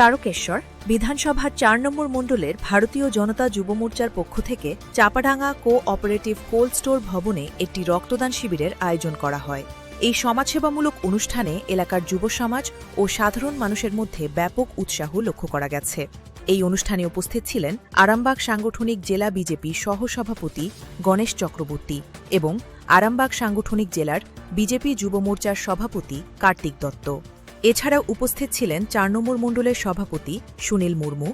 তারকেশ্বর বিধানসভার ৪ নম্বর মণ্ডলের ভারতীয় জনতা যুব মোর্চার পক্ষ থেকে চাপাডাঙ্গা কো-অপারেটিভ কোল্ড স্টোর ভবনে একটি রক্তদান শিবিরের আয়োজন করা হয়। এই সমাজসেবামূলক অনুষ্ঠানে এলাকার যুব সমাজ ও সাধারণ মানুষের মধ্যে ব্যাপক উৎসাহ লক্ষ্য করা গেছে। এই অনুষ্ঠানে উপস্থিত ছিলেন আরামবাগ সাংগঠনিক জেলা বিজেপি সহসভাপতি গণেশ চক্রবর্তী এবং আরামবাগ সাংগঠনিক জেলার বিজেপি যুব মোর্চার সভাপতি কার্তিক দত্ত। এছাড়াও উপস্থিত ছিলেন ৪ নম্বর মণ্ডলের সভাপতি সুনীল মুর্মু,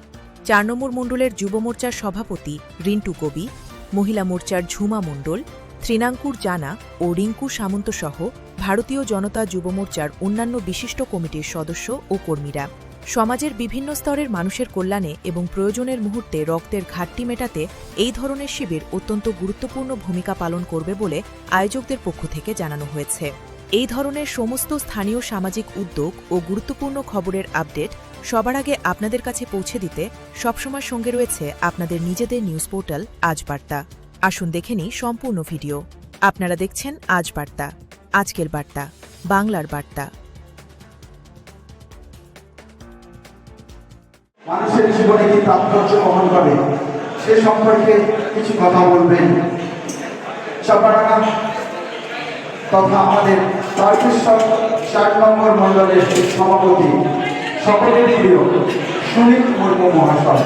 ৪ নম্বর মণ্ডলের যুব মোর্চার সভাপতি রিন্টু কবি, মহিলা মোর্চার ঝুমা মণ্ডল, তৃণাঙ্কুর জানা ও রিঙ্কু সামন্ত সহ ভারতীয় জনতা যুব মোর্চার অন্যান্য বিশিষ্ট কমিটির সদস্য ও কর্মীরা। সমাজের বিভিন্ন স্তরের মানুষের কল্যাণে এবং প্রয়োজনের মুহূর্তে রক্তের ঘাটতি মেটাতে এই ধরনের শিবির অত্যন্ত গুরুত্বপূর্ণ ভূমিকা পালন করবে বলে আয়োজকদের পক্ষ থেকে জানানো হয়েছে। এই ধরনের সমস্ত স্থানীয় সামাজিক উদ্যোগ ও গুরুত্বপূর্ণ খবরের আপডেট সবার আগে আপনাদের কাছে পৌঁছে দিতে সবসময় সঙ্গে রয়েছে আপনাদের নিজেদের নিউজ পোর্টাল আজ বার্তা। আসুন দেখে নিই সম্পূর্ণ ভিডিও। আপনারা দেখছেন আজ বার্তা, আজকের বার্তা, বাংলার বার্তা। মানুষের জীবনে কি তাৎপর্য বহন করে সে সম্পর্কে কিছু কথা বলবেন চাপাডাঙ্গা তথা আমাদের তারকেশ্বর ৪ নম্বর মণ্ডলের সভাপতি সকলের প্রিয় সুনীল মুর্মু মহাশয়।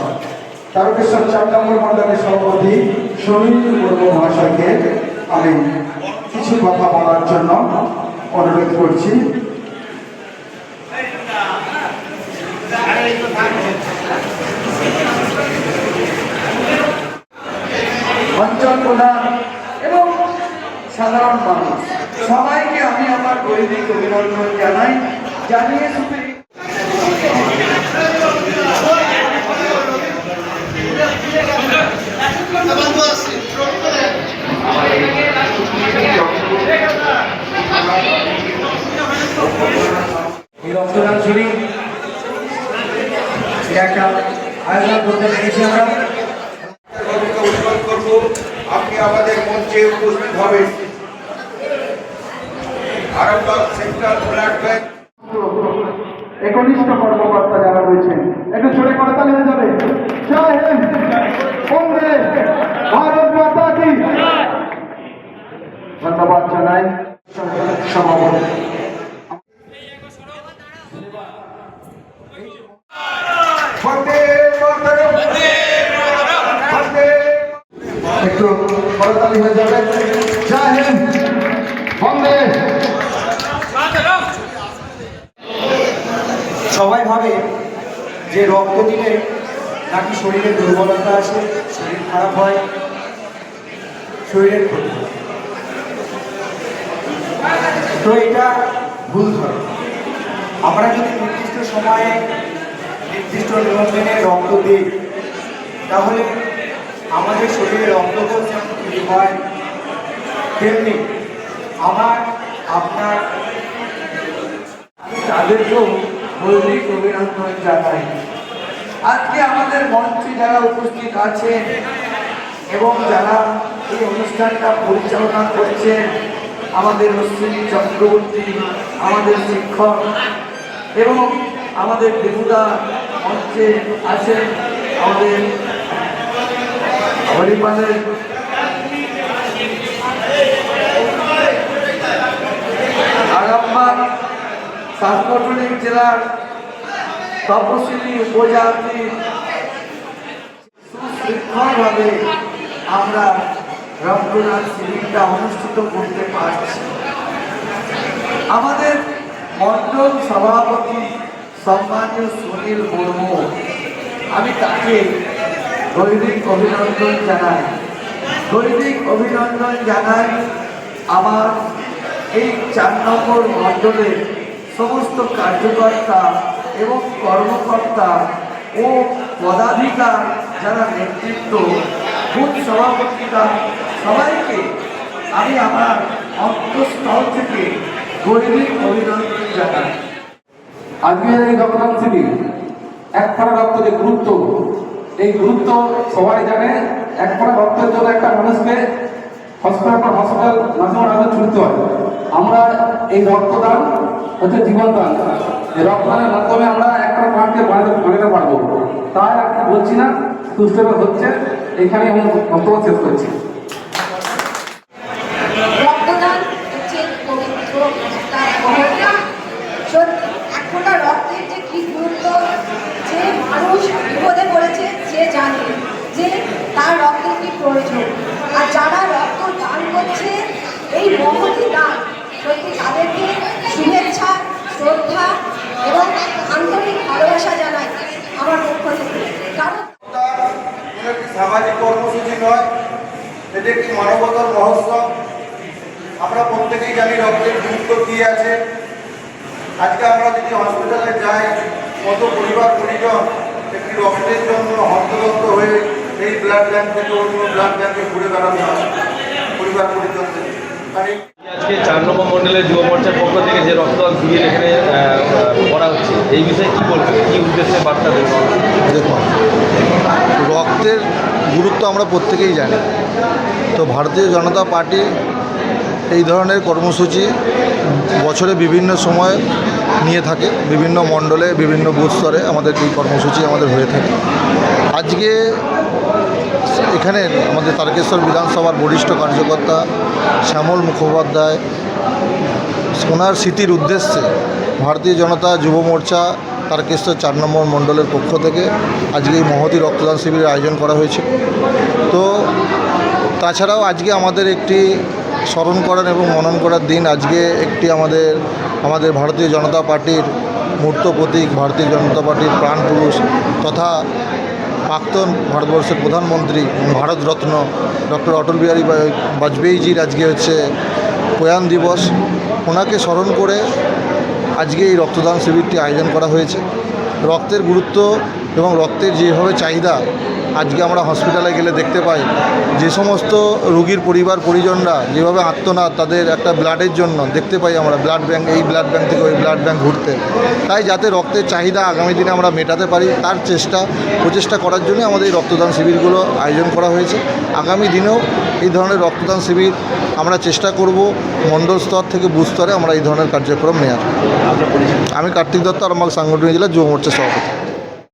তারকেশ্বর ৪ নম্বর মণ্ডলের সভাপতি সুনীল মুর্মু মহাশয়কে আমি কিছু কথা বলার জন্য অনুরোধ করছি। অঞ্চল প্রধান এবং সাধারণ মানুষ সবাইকে আমি আমার গৈরিক অভিনন্দন জানাই। জানিয়ে এই রক্তদান শিবির একটা আয়োজন করতে পেরেছি আমরা। আপনি আমাদের মঞ্চে উপস্থিত হবেন। আরামবাগ সেন্ট্রাল ব্লাড ব্যাংক একনিষ্ঠ কর্মকর্তা যারা রয়েছেন একটু জোরে করতালি হয়ে যাবে। জয় হিন্দ, কংগ্রেস, ভারত মাতা কি। ধন্যবাদ জানাই সভাপতি। একটু করতালি হয়ে যাবে। জয় হিন্দ, কংগ্রেস। সবাই ভাবে যে রক্ত দিলে নাকি শরীরে দুর্বলতা আসে, শরীর খারাপ হয়, শরীরের ক্ষতি হয়। তো এটা ভুল ধরে। আমরা যদি নির্দিষ্ট সময়ে নির্দিষ্ট নিয়ম মেনে রক্ত দিই তাহলে আমাদের শরীরে রক্তকোষ যেমন তৈরি হয় তেমনি আমার আপনার তাদেরকেও গৈরিক অভিনন্দন জানাই। আজকে আমাদের মঞ্চে যারা উপস্থিত আছেন এবং যারা এই অনুষ্ঠানটা পরিচালনা করছেন, আমাদের অশ্বিনী চক্রবর্তী, আমাদের শিক্ষক এবং আমাদের দেবুদা মঞ্চে আছেন, আমাদের হরিপালের আরামবাগ সাংগঠনিক জেলার তপশিলি উপজাতি সুশৃঙ্খলভাবে আমরা রক্তদান শিবিরটা অনুষ্ঠিত করতে পারছি। আমাদের মণ্ডল সভাপতি সম্মানীয় সুনীল মুর্মু, আমি তাকে গৈরিক অভিনন্দন জানাই। গৈরিক অভিনন্দন জানাই আমার এই ৪ নম্বর মণ্ডলের সমস্ত কার্যকর্তা এবং কর্মকর্তা ও পদাধিকার যারা নেতৃত্ব, বুথ সভাপতিরা, সবাইকে আমি আমার অন্তঃস্থল থেকে গৈরিক অভিনন্দন জানাই। আজকের এই রক্তদান শিবির এক ফোঁটা রক্ত যে গুরুত্ব, এই গুরুত্ব সবাই জানে। এক ফোঁটা রক্তের জন্য একটা মানুষকে হসপিটাল মাঝে মাঝে ছুটতে হয়। আমরা এই রক্তদান হচ্ছে জীবনদান। এই রক্তদানের মাধ্যমে আমরা একটা প্রাণকে বাঁচাতে পারবো। তাই আর কি বলছি না, সুস্থভাবে হচ্ছে, এখানে আমি বক্তব্য শেষ করছি। রক্তদান হচ্ছে পবিত্র একটা মহত্তা। সত্যি এক ফোঁটা রক্তের যে কি গুরুত্ব, যে মানুষ বিপদে পড়েছে সে জানে যে তার রক্তের কি প্রয়োজন। আর যারা রক্ত দান করছে, এই মহতি দান, সত্যি তাদেরকে শুভেচ্ছা, শ্রদ্ধা এবং আন্তরিক ভালোবাসা জানাই আমার পক্ষ থেকে। কারণ একটি সামাজিক কর্মসূচি নয়, এটি একটি মানবতার মহোৎসব। আমরা প্রত্যেকেই জানি রক্তের গুরুত্ব কী আছে। আজকে আমরা যদি হসপিটালে যাই, কত পরিবার পরিজন একটি রক্তের জন্য হন্তদন্ত হয়ে এই ব্লাড ব্যাংক থেকে অন্য ব্লাড ব্যাংকে ঘুরে বেড়াতে হয় পরিবার পরিজনদের। আজকে 4 নম্বর মণ্ডলের যুব মোর্চার পক্ষ থেকে যে রক্তদান শিবির এখানে করা হচ্ছে, এই বিষয়ে কী বলবেন, কী উদ্দেশ্যে বার্তা দেবেন? দেখুন, রক্তের গুরুত্ব আমরা প্রত্যেকেই জানি। তো ভারতীয় জনতা পার্টি এই ধরনের কর্মসূচি বছরে বিভিন্ন সময় নিয়ে থাকে, বিভিন্ন মণ্ডলে বিভিন্ন বুথ স্তরে আমাদের এই কর্মসূচি আমাদের হয়ে থাকে। আজকে এখানে আমাদের তারকেশ্বর বিধানসভার বরিষ্ঠ কার্যকর্তা শ্যামল মুখোপাধ্যায় ওনার স্মৃতির উদ্দেশ্যে ভারতীয় জনতা যুব মোর্চা তারকেশ্বর 4 নম্বর মণ্ডলের পক্ষ থেকে আজকে এই মহতী রক্তদান শিবিরের আয়োজন করা হয়েছে। তো তাছাড়াও আজকে আমাদের একটি স্মরণ করার এবং মনন করার দিন। আজকে একটি আমাদের ভারতীয় জনতা পার্টির মূর্ত প্রতীক, ভারতীয় জনতা পার্টির প্রাণপুরুষ তথা প্রাক্তন ভারতবর্ষের প্রধানমন্ত্রী ভারতরত্ন ডক্টর অটল বিহারী বাজপেয়ীজির আজকে হচ্ছে প্রয়াণ দিবস। ওনাকে স্মরণ করে আজকে এই রক্তদান শিবিরটি আয়োজন করা হয়েছে। রক্তের গুরুত্ব এবং রক্তের যেভাবে চাহিদা আজকে আমরা হসপিটালে গেলে দেখতে পাই, যে সমস্ত রোগীর পরিবার পরিজনরা যেভাবে আত্মনাদ তাদের একটা ব্লাডের জন্য দেখতে পাই আমরা ব্লাড ব্যাংক, এই ব্লাড ব্যাংক থেকে ওই ব্লাড ব্যাংক ঘুরতে। তাই যাতে রক্তের চাহিদা আগামী দিনে আমরা মেটাতে পারি তার প্রচেষ্টা করার জন্য আমাদের এই রক্তদান শিবিরগুলো আয়োজন করা হয়েছে। আগামী দিনেও এই ধরনের রক্তদান শিবির আমরা চেষ্টা করব মণ্ডল স্তর থেকে বুথ স্তরে আমরা এই ধরনের কার্যক্রম নেওয়ার। আমি কার্তিক দত্ত, আরামবাগ সাংগঠনিক জেলা যুব মোর্চা সভাপতি।